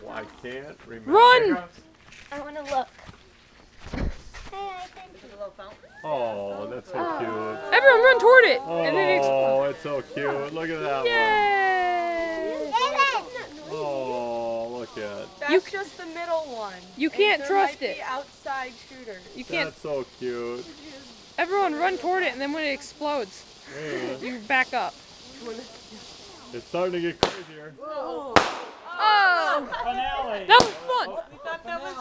I can't remember. Run! I want to look. Hey, I think. Oh, that's so cute. Everyone run toward it! Oh, And then explode. it's so cute. Look at that Yay! Oh, look at. That's just the middle one. You can't trust there it. might be outside shooters. You can't. That's so cute. Everyone run toward it, and then when it explodes, Yeah. you back up. It's starting to get crazier. Oh! Finale. That was fun! We thought that was